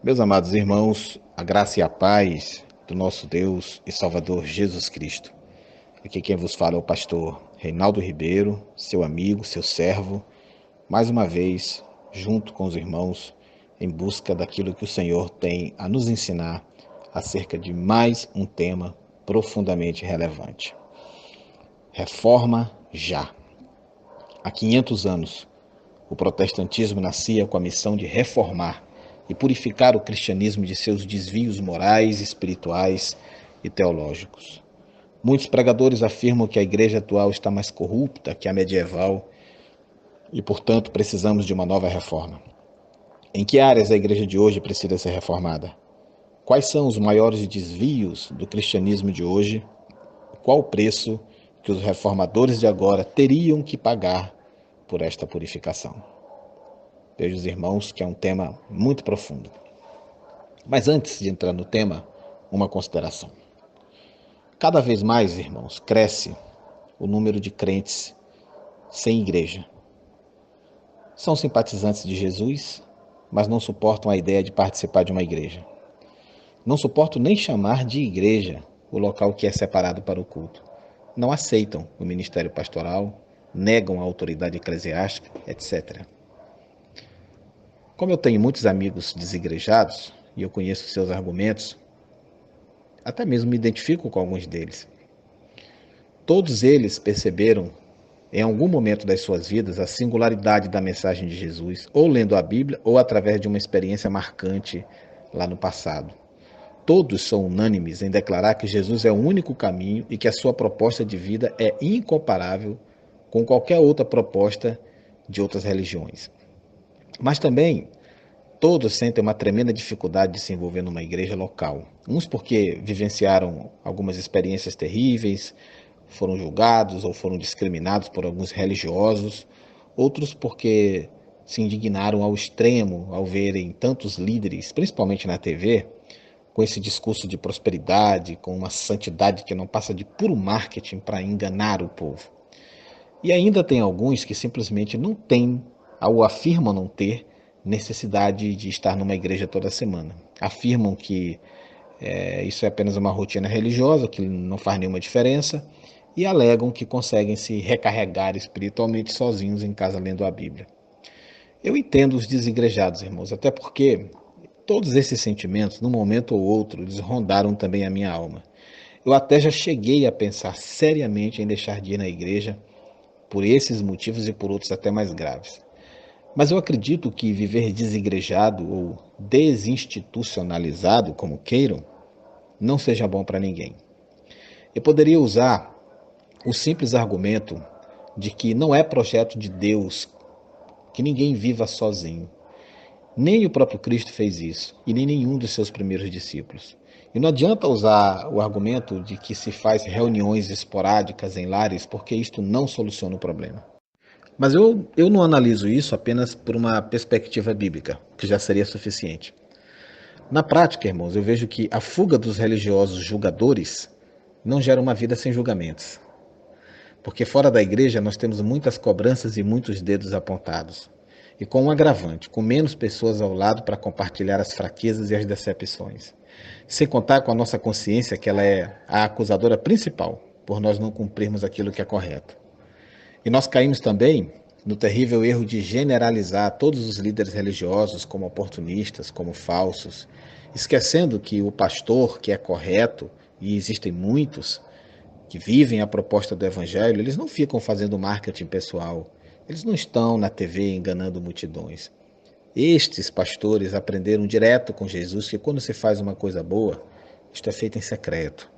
Meus amados irmãos, a graça e a paz do nosso Deus e Salvador Jesus Cristo. Aqui quem vos fala é o pastor Reinaldo Ribeiro, seu amigo, seu servo, mais uma vez, junto com os irmãos, em busca daquilo que o Senhor tem a nos ensinar acerca de mais um tema profundamente relevante. Reforma já. Há 500 anos, o protestantismo nascia com a missão de reformar e purificar o cristianismo de seus desvios morais, espirituais e teológicos. Muitos pregadores afirmam que a igreja atual está mais corrupta que a medieval e, portanto, precisamos de uma nova reforma. Em que áreas a igreja de hoje precisa ser reformada? Quais são os maiores desvios do cristianismo de hoje? Qual o preço que os reformadores de agora teriam que pagar por esta purificação? Vejo os irmãos que é um tema muito profundo. Mas antes de entrar no tema, uma consideração. Cada vez mais, irmãos, cresce o número de crentes sem igreja. São simpatizantes de Jesus, mas não suportam a ideia de participar de uma igreja. Não suportam nem chamar de igreja o local que é separado para o culto. Não aceitam o ministério pastoral, negam a autoridade eclesiástica, etc. Como eu tenho muitos amigos desigrejados e eu conheço seus argumentos, até mesmo me identifico com alguns deles. Todos eles perceberam, em algum momento das suas vidas, a singularidade da mensagem de Jesus, ou lendo a Bíblia, ou através de uma experiência marcante lá no passado. Todos são unânimes em declarar que Jesus é o único caminho e que a sua proposta de vida é incomparável com qualquer outra proposta de outras religiões. Mas também todos sentem uma tremenda dificuldade de se envolver numa igreja local. Uns porque vivenciaram algumas experiências terríveis, foram julgados ou foram discriminados por alguns religiosos, outros porque se indignaram ao extremo ao verem tantos líderes, principalmente na TV, com esse discurso de prosperidade, com uma santidade que não passa de puro marketing para enganar o povo. E ainda tem alguns que simplesmente não têm, ou afirmam não ter, necessidade de estar numa igreja toda semana. Afirmam que isso é apenas uma rotina religiosa, que não faz nenhuma diferença, e alegam que conseguem se recarregar espiritualmente sozinhos em casa lendo a Bíblia. Eu entendo os desigrejados, irmãos, até porque todos esses sentimentos, num momento ou outro, eles rondaram também a minha alma. Eu até já cheguei a pensar seriamente em deixar de ir na igreja por esses motivos e por outros até mais graves. Mas eu acredito que viver desigrejado ou desinstitucionalizado, como queiram, não seja bom para ninguém. Eu poderia usar o simples argumento de que não é projeto de Deus que ninguém viva sozinho. Nem o próprio Cristo fez isso, e nem nenhum dos seus primeiros discípulos. E não adianta usar o argumento de que se faz reuniões esporádicas em lares, porque isto não soluciona o problema. Mas eu não analiso isso apenas por uma perspectiva bíblica, que já seria suficiente. Na prática, irmãos, eu vejo que a fuga dos religiosos julgadores não gera uma vida sem julgamentos. Porque fora da igreja nós temos muitas cobranças e muitos dedos apontados. E com um agravante, com menos pessoas ao lado para compartilhar as fraquezas e as decepções. Sem contar com a nossa consciência que ela é a acusadora principal por nós não cumprirmos aquilo que é correto. E nós caímos também no terrível erro de generalizar todos os líderes religiosos como oportunistas, como falsos, esquecendo que o pastor que é correto, e existem muitos que vivem a proposta do evangelho, eles não ficam fazendo marketing pessoal, eles não estão na TV enganando multidões. Estes pastores aprenderam direto com Jesus que quando se faz uma coisa boa, isto é feito em secreto.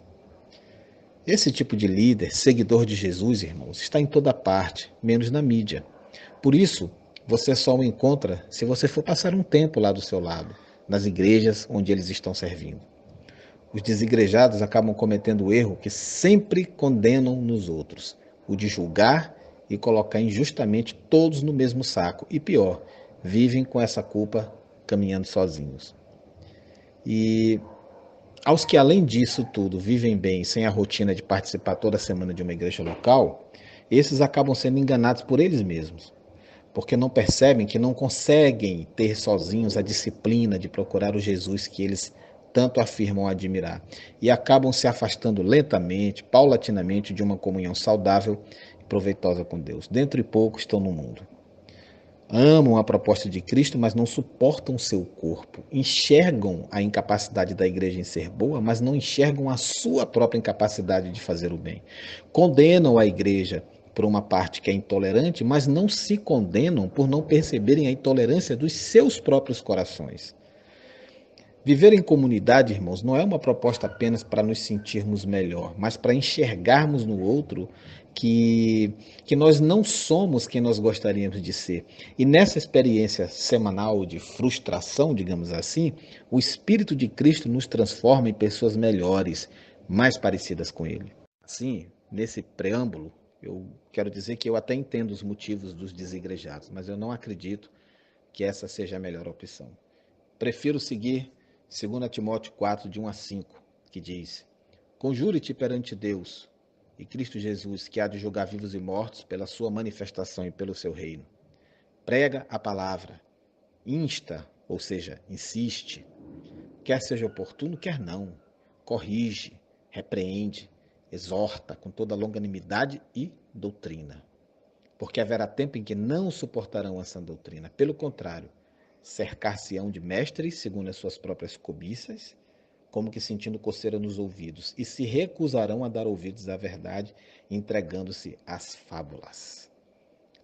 Esse tipo de líder, seguidor de Jesus, irmãos, está em toda parte, menos na mídia. Por isso, você só o encontra se você for passar um tempo lá do seu lado, nas igrejas onde eles estão servindo. Os desigrejados acabam cometendo o erro que sempre condenam nos outros, o de julgar e colocar injustamente todos no mesmo saco. E pior, vivem com essa culpa caminhando sozinhos. E aos que, além disso tudo, vivem bem sem a rotina de participar toda semana de uma igreja local, esses acabam sendo enganados por eles mesmos. porque não percebem que não conseguem ter sozinhos a disciplina de procurar o Jesus que eles tanto afirmam admirar, e acabam se afastando lentamente, paulatinamente, de uma comunhão saudável e proveitosa com Deus. Dentro de pouco estão no mundo. Amam a proposta de Cristo, mas não suportam o seu corpo. Enxergam a incapacidade da igreja em ser boa, mas não enxergam a sua própria incapacidade de fazer o bem. Condenam a igreja por uma parte que é intolerante, mas não se condenam por não perceberem a intolerância dos seus próprios corações. Viver em comunidade, irmãos, não é uma proposta apenas para nos sentirmos melhor, mas para enxergarmos no outro que nós não somos quem nós gostaríamos de ser. E nessa experiência semanal de frustração, digamos assim, o Espírito de Cristo nos transforma em pessoas melhores, mais parecidas com Ele. Assim, nesse preâmbulo, eu quero dizer que eu até entendo os motivos dos desigrejados, mas eu não acredito que essa seja a melhor opção. Prefiro seguir 2 Timóteo 4, de 1 a 5, que diz: Conjure-te perante Deus e Cristo Jesus, que há de julgar vivos e mortos pela sua manifestação e pelo seu reino. Prega a palavra, insta, ou seja, insiste, quer seja oportuno, quer não, corrige, repreende, exorta com toda longanimidade e doutrina. Porque haverá tempo em que não suportarão essa doutrina. Pelo contrário, cercar-se-ão de mestres, segundo as suas próprias cobiças, como que sentindo coceira nos ouvidos, e se recusarão a dar ouvidos à verdade, entregando-se às fábulas.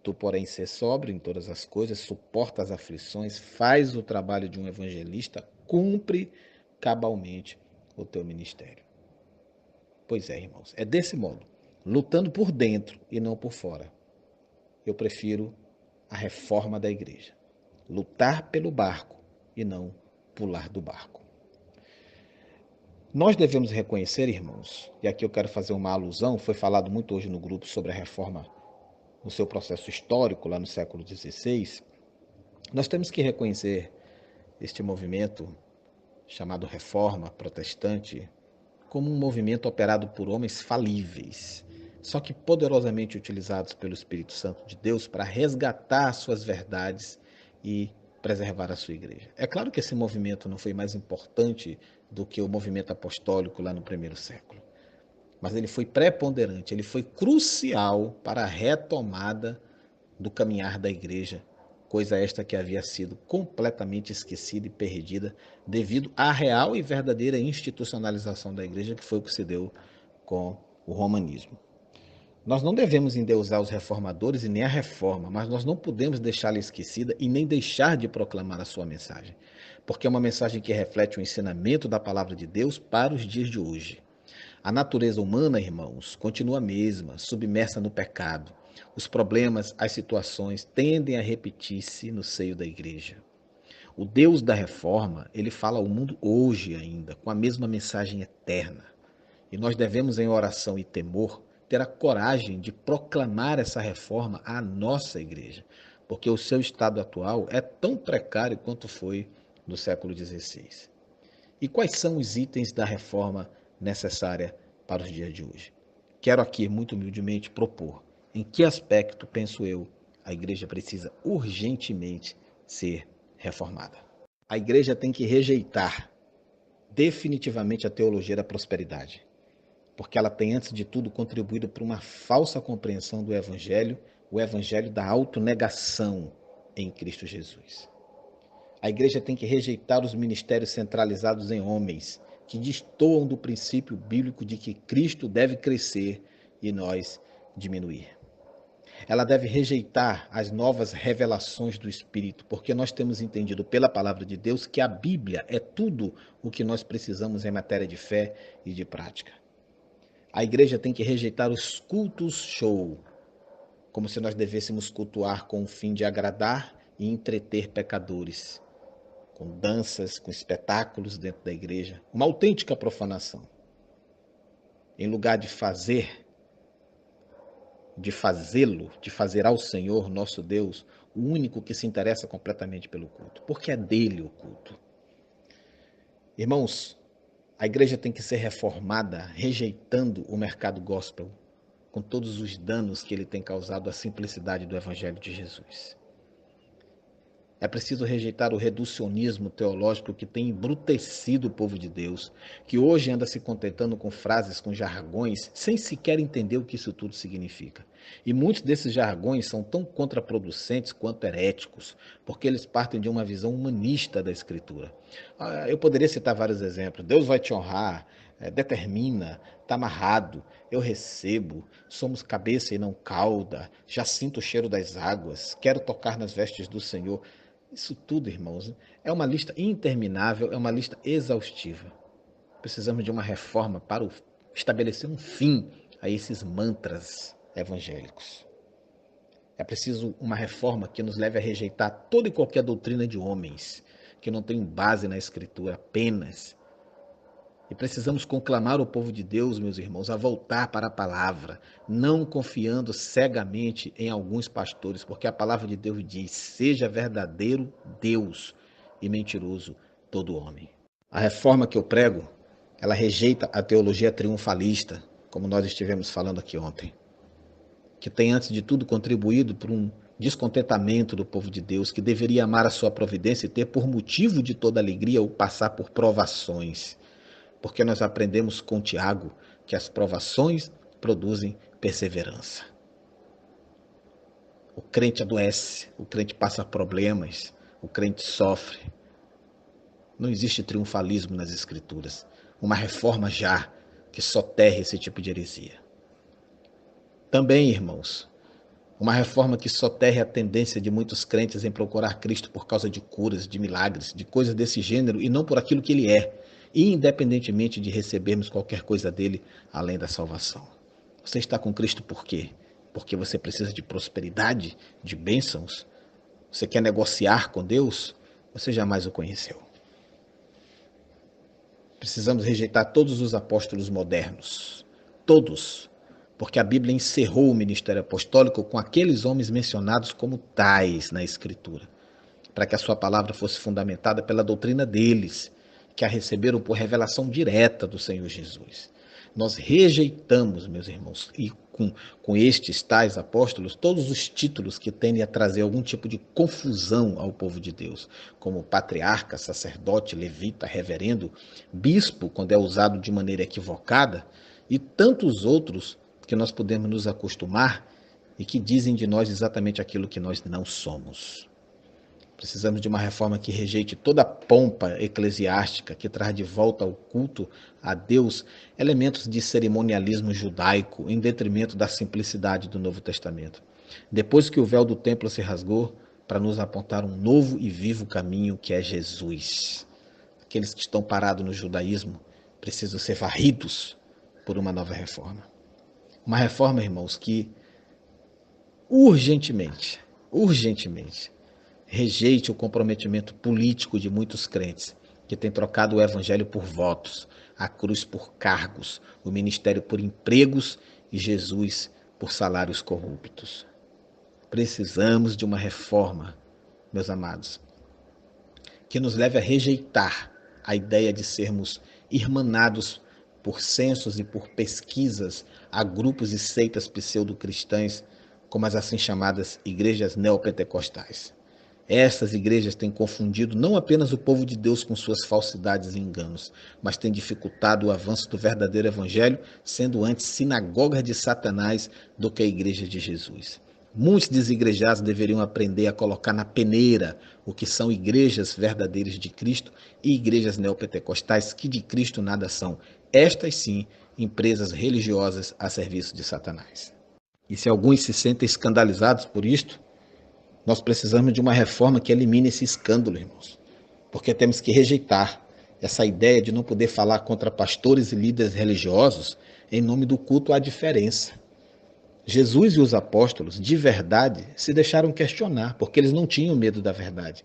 Tu, porém, sê sóbrio em todas as coisas, suporta as aflições, faz o trabalho de um evangelista, cumpre cabalmente o teu ministério. Pois é, irmãos, é desse modo, lutando por dentro e não por fora. Eu prefiro a reforma da igreja. Lutar pelo barco e não pular do barco. Nós devemos reconhecer, irmãos, e aqui eu quero fazer uma alusão, foi falado muito hoje no grupo sobre a reforma no seu processo histórico, lá no século XVI. Nós temos que reconhecer este movimento chamado Reforma Protestante como um movimento operado por homens falíveis, só que poderosamente utilizados pelo Espírito Santo de Deus para resgatar suas verdades e preservar a sua igreja. É claro que esse movimento não foi mais importante do que o movimento apostólico lá no primeiro século, mas ele foi preponderante, ele foi crucial para a retomada do caminhar da igreja, coisa esta que havia sido completamente esquecida e perdida devido à real e verdadeira institucionalização da igreja, que foi o que se deu com o romanismo. Nós não devemos endeusar os reformadores e nem a reforma, mas nós não podemos deixá-la esquecida e nem deixar de proclamar a sua mensagem, porque é uma mensagem que reflete o ensinamento da palavra de Deus para os dias de hoje. A natureza humana, irmãos, continua a mesma, submersa no pecado. Os problemas, as situações tendem a repetir-se no seio da igreja. O Deus da reforma, ele fala ao mundo hoje ainda, com a mesma mensagem eterna. E nós devemos, em oração e temor, ter a coragem de proclamar essa reforma à nossa igreja, porque o seu estado atual é tão precário quanto foi no século XVI. E quais são os itens da reforma necessária para os dias de hoje? Quero aqui, muito humildemente, propor em que aspecto, penso eu, a igreja precisa urgentemente ser reformada. A igreja tem que rejeitar definitivamente a teologia da prosperidade, porque ela tem, antes de tudo, contribuído para uma falsa compreensão do evangelho, o evangelho da autonegação em Cristo Jesus. A igreja tem que rejeitar os ministérios centralizados em homens, que destoam do princípio bíblico de que Cristo deve crescer e nós diminuir. Ela deve rejeitar as novas revelações do Espírito, porque nós temos entendido pela palavra de Deus que a Bíblia é tudo o que nós precisamos em matéria de fé e de prática. A igreja tem que rejeitar os cultos show, como se nós devêssemos cultuar com o fim de agradar e entreter pecadores, com danças, com espetáculos dentro da igreja, uma autêntica profanação. Em lugar de fazer ao Senhor, nosso Deus, o único que se interessa completamente pelo culto, porque é dele o culto. Irmãos, a igreja tem que ser reformada, rejeitando o mercado gospel, com todos os danos que ele tem causado à simplicidade do Evangelho de Jesus. É preciso rejeitar o reducionismo teológico que tem embrutecido o povo de Deus, que hoje anda se contentando com frases, com jargões, sem sequer entender o que isso tudo significa. E muitos desses jargões são tão contraproducentes quanto heréticos, porque eles partem de uma visão humanista da Escritura. Eu poderia citar vários exemplos. Deus vai te honrar, determina, está amarrado, eu recebo, somos cabeça e não cauda, já sinto o cheiro das águas, quero tocar nas vestes do Senhor. Isso tudo, irmãos, é uma lista interminável, é uma lista exaustiva. Precisamos de uma reforma para estabelecer um fim a esses mantras evangélicos. É preciso uma reforma que nos leve a rejeitar toda e qualquer doutrina de homens, que não tem base na Escritura apenas. E precisamos conclamar o povo de Deus, meus irmãos, a voltar para a palavra, não confiando cegamente em alguns pastores, porque a palavra de Deus diz: seja verdadeiro Deus e mentiroso todo homem. A reforma que eu prego, ela rejeita a teologia triunfalista, como nós estivemos falando aqui ontem, que tem, antes de tudo, contribuído por um descontentamento do povo de Deus, que deveria amar a sua providência e ter por motivo de toda alegria o passar por provações. Porque nós aprendemos com Tiago que as provações produzem perseverança. O crente adoece, o crente passa problemas, o crente sofre. Não existe triunfalismo nas Escrituras. Uma reforma já que soterre esse tipo de heresia. Também, irmãos, uma reforma que soterre a tendência de muitos crentes em procurar Cristo por causa de curas, de milagres, de coisas desse gênero e não por aquilo que ele é, independentemente de recebermos qualquer coisa dele além da salvação. Você está com Cristo por quê? Porque você precisa de prosperidade, de bênçãos? Você quer negociar com Deus? Você jamais o conheceu. Precisamos rejeitar todos os apóstolos modernos. Todos. Porque a Bíblia encerrou o ministério apostólico com aqueles homens mencionados como tais na Escritura, para que a sua palavra fosse fundamentada pela doutrina deles, que a receberam por revelação direta do Senhor Jesus. Nós rejeitamos, meus irmãos, e com estes tais apóstolos, todos os títulos que tendem a trazer algum tipo de confusão ao povo de Deus, como patriarca, sacerdote, levita, reverendo, bispo, quando é usado de maneira equivocada, e tantos outros que nós podemos nos acostumar e que dizem de nós exatamente aquilo que nós não somos. Precisamos de uma reforma que rejeite toda a pompa eclesiástica, que traz de volta ao culto a Deus elementos de cerimonialismo judaico, em detrimento da simplicidade do Novo Testamento. Depois que o véu do templo se rasgou, para nos apontar um novo e vivo caminho que é Jesus. Aqueles que estão parados no judaísmo precisam ser varridos por uma nova reforma. Uma reforma, irmãos, que urgentemente, rejeite o comprometimento político de muitos crentes que têm trocado o evangelho por votos, a cruz por cargos, o ministério por empregos e Jesus por salários corruptos. Precisamos de uma reforma, meus amados, que nos leve a rejeitar a ideia de sermos irmanados por censos e por pesquisas a grupos e seitas pseudo-cristãs, como as assim chamadas igrejas neopentecostais. Essas igrejas têm confundido não apenas o povo de Deus com suas falsidades e enganos, mas têm dificultado o avanço do verdadeiro evangelho, sendo antes sinagogas de Satanás do que a igreja de Jesus. Muitos desigrejados deveriam aprender a colocar na peneira o que são igrejas verdadeiras de Cristo e igrejas neopentecostais que de Cristo nada são. Estas sim, empresas religiosas a serviço de Satanás. E se alguns se sentem escandalizados por isto, nós precisamos de uma reforma que elimine esse escândalo, irmãos. Porque temos que rejeitar essa ideia de não poder falar contra pastores e líderes religiosos em nome do culto à diferença. Jesus e os apóstolos, de verdade, se deixaram questionar, porque eles não tinham medo da verdade.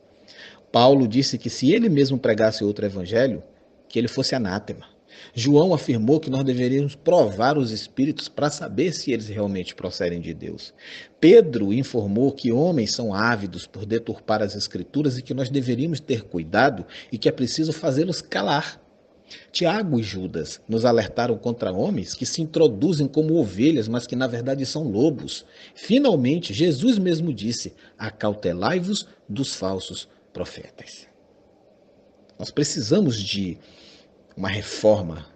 Paulo disse que se ele mesmo pregasse outro evangelho, que ele fosse anátema. João afirmou que nós deveríamos provar os espíritos para saber se eles realmente procedem de Deus. Pedro informou que homens são ávidos por deturpar as escrituras e que nós deveríamos ter cuidado e que é preciso fazê-los calar. Tiago e Judas nos alertaram contra homens que se introduzem como ovelhas, mas que na verdade são lobos. Finalmente, Jesus mesmo disse: acautelai-vos dos falsos profetas. Nós precisamos de uma reforma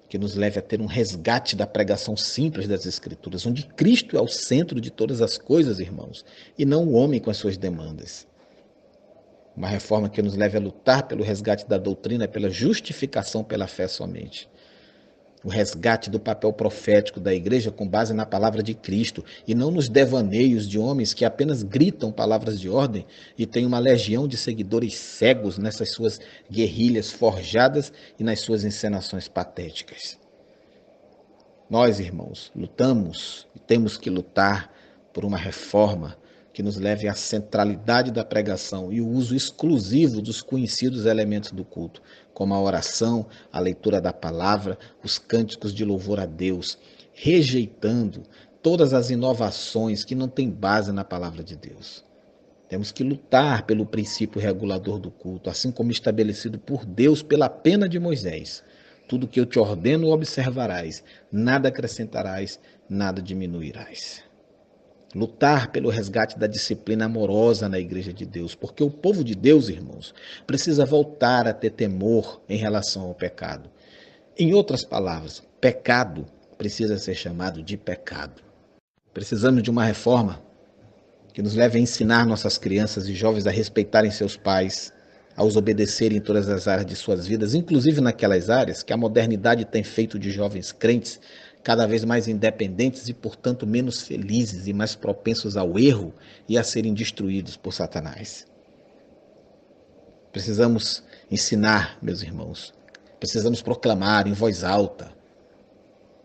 que nos leve a ter um resgate da pregação simples das Escrituras, onde Cristo é o centro de todas as coisas, irmãos, e não o homem com as suas demandas. Uma reforma que nos leve a lutar pelo resgate da doutrina, pela justificação pela fé somente. O resgate do papel profético da igreja com base na palavra de Cristo e não nos devaneios de homens que apenas gritam palavras de ordem e têm uma legião de seguidores cegos nessas suas guerrilhas forjadas e nas suas encenações patéticas. Nós, irmãos, lutamos e temos que lutar por uma reforma que nos leve à centralidade da pregação e o uso exclusivo dos conhecidos elementos do culto, como a oração, a leitura da palavra, os cânticos de louvor a Deus, rejeitando todas as inovações que não têm base na palavra de Deus. Temos que lutar pelo princípio regulador do culto, assim como estabelecido por Deus pela pena de Moisés. Tudo que eu te ordeno observarás, nada acrescentarás, nada diminuirás. Lutar pelo resgate da disciplina amorosa na igreja de Deus, porque o povo de Deus, irmãos, precisa voltar a ter temor em relação ao pecado. Em outras palavras, pecado precisa ser chamado de pecado. Precisamos de uma reforma que nos leve a ensinar nossas crianças e jovens a respeitarem seus pais, a os obedecerem em todas as áreas de suas vidas, inclusive naquelas áreas que a modernidade tem feito de jovens crentes cada vez mais independentes e, portanto, menos felizes e mais propensos ao erro e a serem destruídos por Satanás. Precisamos ensinar, meus irmãos, precisamos proclamar em voz alta,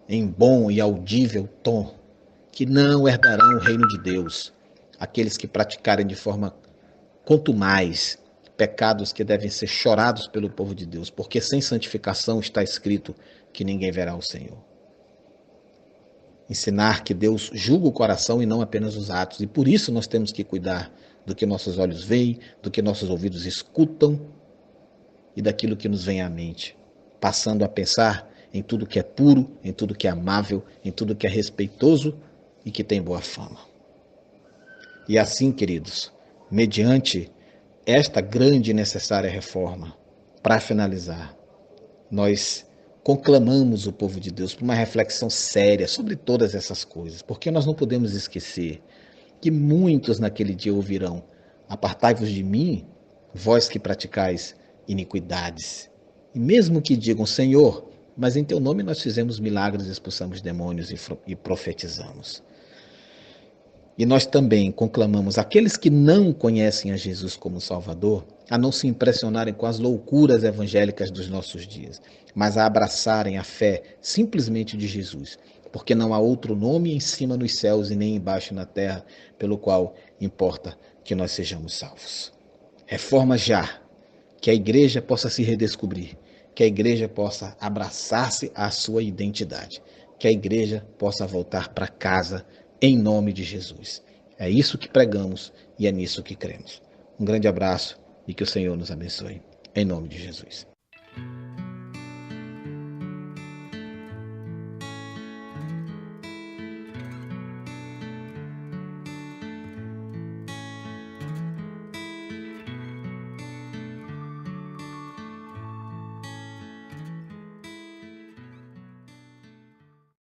em bom e audível tom, que não herdarão o reino de Deus aqueles que praticarem de forma contumaz pecados que devem ser chorados pelo povo de Deus, porque sem santificação está escrito que ninguém verá o Senhor. Ensinar que Deus julga o coração e não apenas os atos. E por isso nós temos que cuidar do que nossos olhos veem, do que nossos ouvidos escutam e daquilo que nos vem à mente. Passando a pensar em tudo que é puro, em tudo que é amável, em tudo que é respeitoso e que tem boa fama. E assim, queridos, mediante esta grande e necessária reforma, para finalizar, nós conclamamos o povo de Deus para uma reflexão séria sobre todas essas coisas, porque nós não podemos esquecer que muitos naquele dia ouvirão: apartai-vos de mim, vós que praticais iniquidades. E mesmo que digam: Senhor, mas em teu nome nós fizemos milagres, expulsamos demônios e profetizamos. E nós também conclamamos aqueles que não conhecem a Jesus como Salvador a não se impressionarem com as loucuras evangélicas dos nossos dias, mas a abraçarem a fé simplesmente de Jesus, porque não há outro nome em cima nos céus e nem embaixo na terra pelo qual importa que nós sejamos salvos. Reforma já, que a igreja possa se redescobrir, que a igreja possa abraçar-se à sua identidade, que a igreja possa voltar para casa em nome de Jesus. É isso que pregamos e é nisso que cremos. Um grande abraço e que o Senhor nos abençoe. Em nome de Jesus.